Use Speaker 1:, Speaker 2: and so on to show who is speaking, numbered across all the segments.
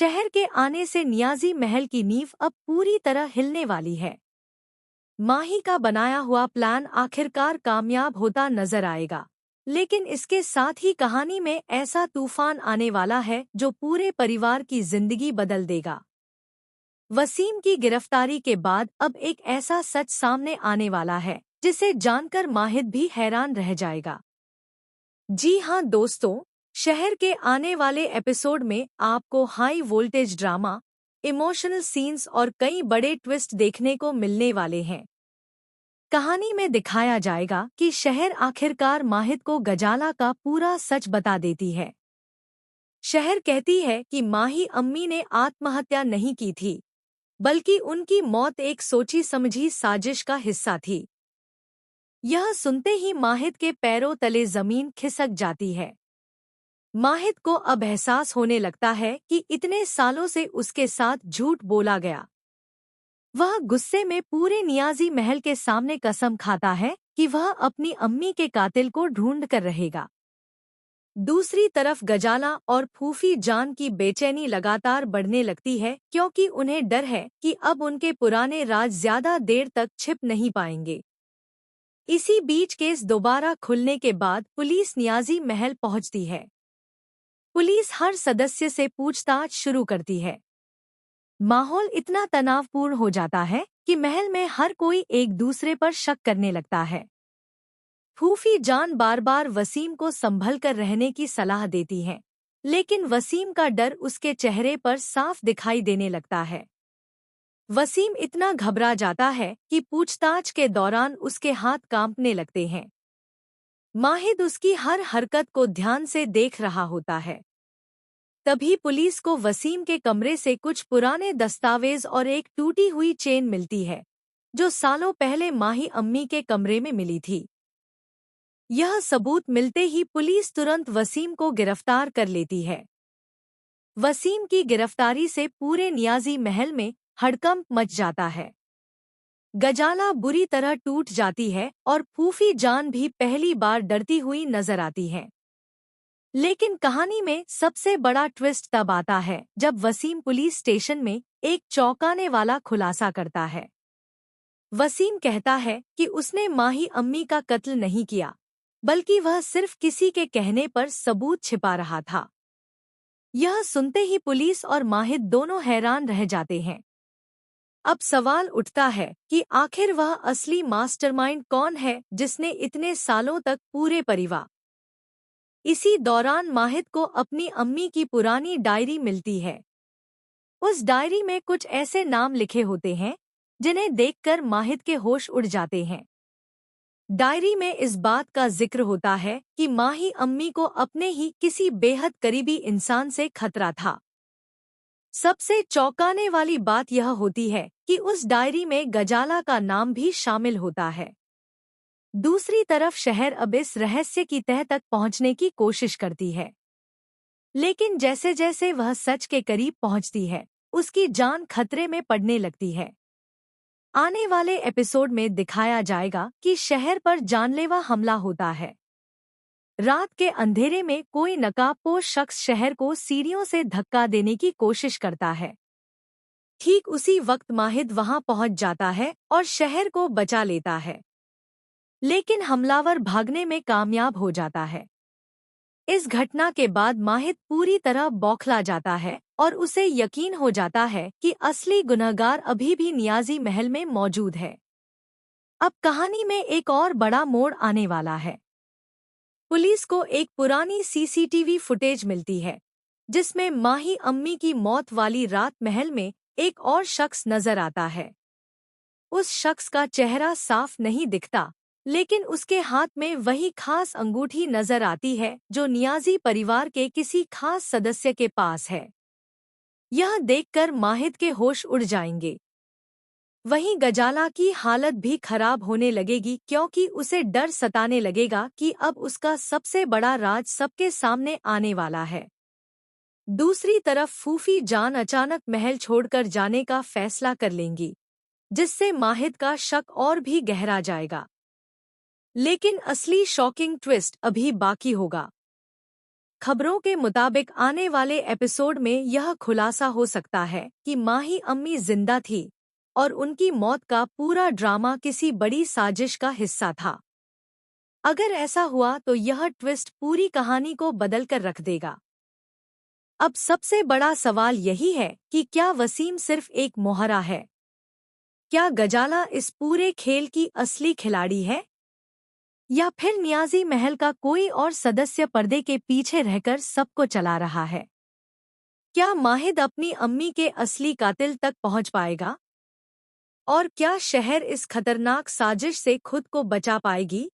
Speaker 1: शहर के आने से नियाजी महल की नींव अब पूरी तरह हिलने वाली है। माही का बनाया हुआ प्लान आखिरकार कामयाब होता नजर आएगा, लेकिन इसके साथ ही कहानी में ऐसा तूफान आने वाला है जो पूरे परिवार की जिंदगी बदल देगा। वसीम की गिरफ्तारी के बाद अब एक ऐसा सच सामने आने वाला है जिसे जानकर माहिद भी हैरान रह जाएगा। जी हाँ दोस्तों, शहर के आने वाले एपिसोड में आपको high voltage drama, emotional scenes और कई बड़े ट्विस्ट देखने को मिलने वाले हैं। कहानी में दिखाया जाएगा कि शहर आखिरकार माहिद को गजाला का पूरा सच बता देती है। शहर कहती है कि माही अम्मी ने आत्महत्या नहीं की थी, बल्कि उनकी मौत एक सोची समझी साजिश का हिस्सा थी। यह सुनते ही माहिद के पैरों तले जमीन खिसक जाती है। माहिद को अब एहसास होने लगता है कि इतने सालों से उसके साथ झूठ बोला गया। वह गुस्से में पूरे नियाजी महल के सामने कसम खाता है कि वह अपनी अम्मी के कातिल को ढूंढ कर रहेगा। दूसरी तरफ गजाला और फूफी जान की बेचैनी लगातार बढ़ने लगती है, क्योंकि उन्हें डर है कि अब उनके पुराने राज ज्यादा देर तक छिप नहीं पाएंगे। इसी बीच केस दोबारा खुलने के बाद पुलिस नियाजी महल पहुंचती है। पुलिस हर सदस्य से पूछताछ शुरू करती है। माहौल इतना तनावपूर्ण हो जाता है कि महल में हर कोई एक दूसरे पर शक करने लगता है। फूफी जान बार बार वसीम को संभल कर रहने की सलाह देती हैं, लेकिन वसीम का डर उसके चेहरे पर साफ दिखाई देने लगता है। वसीम इतना घबरा जाता है कि पूछताछ के दौरान उसके हाथ कांपने लगते हैं। माहिद उसकी हर हरकत को ध्यान से देख रहा होता है। तभी पुलिस को वसीम के कमरे से कुछ पुराने दस्तावेज और एक टूटी हुई चेन मिलती है, जो सालों पहले माही अम्मी के कमरे में मिली थी। यह सबूत मिलते ही पुलिस तुरंत वसीम को गिरफ्तार कर लेती है। वसीम की गिरफ्तारी से पूरे नियाजी महल में हड़कंप मच जाता है। गजाला बुरी तरह टूट जाती है और फूफी जान भी पहली बार डरती हुई नजर आती है। लेकिन कहानी में सबसे बड़ा ट्विस्ट तब आता है जब वसीम पुलिस स्टेशन में एक चौंकाने वाला खुलासा करता है। वसीम कहता है कि उसने माही अम्मी का कत्ल नहीं किया, बल्कि वह सिर्फ किसी के कहने पर सबूत छिपा रहा था। यह सुनते ही पुलिस और माहिद दोनों हैरान रह जाते हैं। अब सवाल उठता है कि आखिर वह असली मास्टरमाइंड कौन है जिसने इतने सालों तक पूरे परिवार। इसी दौरान माहिद को अपनी अम्मी की पुरानी डायरी मिलती है। उस डायरी में कुछ ऐसे नाम लिखे होते हैं जिन्हें देखकर माहिद के होश उड़ जाते हैं। डायरी में इस बात का जिक्र होता है कि माही अम्मी को अपने ही किसी बेहद करीबी इंसान से खतरा था। सबसे चौंकाने वाली बात यह होती है कि उस डायरी में गजाला का नाम भी शामिल होता है। दूसरी तरफ शहर अब इस रहस्य की तह तक पहुंचने की कोशिश करती है, लेकिन जैसे जैसे वह सच के करीब पहुंचती है, उसकी जान खतरे में पड़ने लगती है। आने वाले एपिसोड में दिखाया जाएगा कि शहर पर जानलेवा हमला होता है। रात के अंधेरे में कोई नकाबपोश शख्स शहर को सीढ़ियों से धक्का देने की कोशिश करता है। ठीक उसी वक्त माहिद वहां पहुंच जाता है और शहर को बचा लेता है, लेकिन हमलावर भागने में कामयाब हो जाता है। इस घटना के बाद माहिद पूरी तरह बौखला जाता है और उसे यकीन हो जाता है कि असली गुनहगार अभी भी नियाजी महल में मौजूद है। अब कहानी में एक और बड़ा मोड़ आने वाला है। पुलिस को एक पुरानी सीसीटीवी फुटेज मिलती है, जिसमें माही अम्मी की मौत वाली रात महल में एक और शख्स नजर आता है। उस शख्स का चेहरा साफ नहीं दिखता, लेकिन उसके हाथ में वही खास अंगूठी नजर आती है जो नियाजी परिवार के किसी खास सदस्य के पास है। यह देखकर माहिद के होश उड़ जाएंगे। वहीं गजाला की हालत भी खराब होने लगेगी, क्योंकि उसे डर सताने लगेगा कि अब उसका सबसे बड़ा राज सबके सामने आने वाला है। दूसरी तरफ फूफी जान अचानक महल छोड़कर जाने का फैसला कर लेंगी, जिससे माहिद का शक और भी गहरा जाएगा। लेकिन असली शॉकिंग ट्विस्ट अभी बाकी होगा। खबरों के मुताबिक आने वाले एपिसोड में यह खुलासा हो सकता है कि माही अम्मी जिंदा थी और उनकी मौत का पूरा ड्रामा किसी बड़ी साजिश का हिस्सा था। अगर ऐसा हुआ तो यह ट्विस्ट पूरी कहानी को बदलकर रख देगा। अब सबसे बड़ा सवाल यही है कि क्या वसीम सिर्फ एक मोहरा है? क्या गजाला इस पूरे खेल की असली खिलाड़ी है? या फिर नियाजी महल का कोई और सदस्य पर्दे के पीछे रहकर सबको चला रहा है? क्या माहिद अपनी अम्मी के असली कातिल तक पहुंच पाएगा? और क्या शहर इस खतरनाक साजिश से खुद को बचा पाएगी?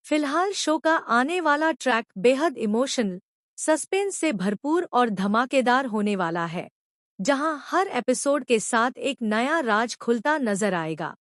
Speaker 1: फिलहाल शो का आने वाला ट्रैक बेहद इमोशनल, सस्पेंस से भरपूर और धमाकेदार होने वाला है, जहां हर एपिसोड के साथ एक नया राज खुलता नजर आएगा।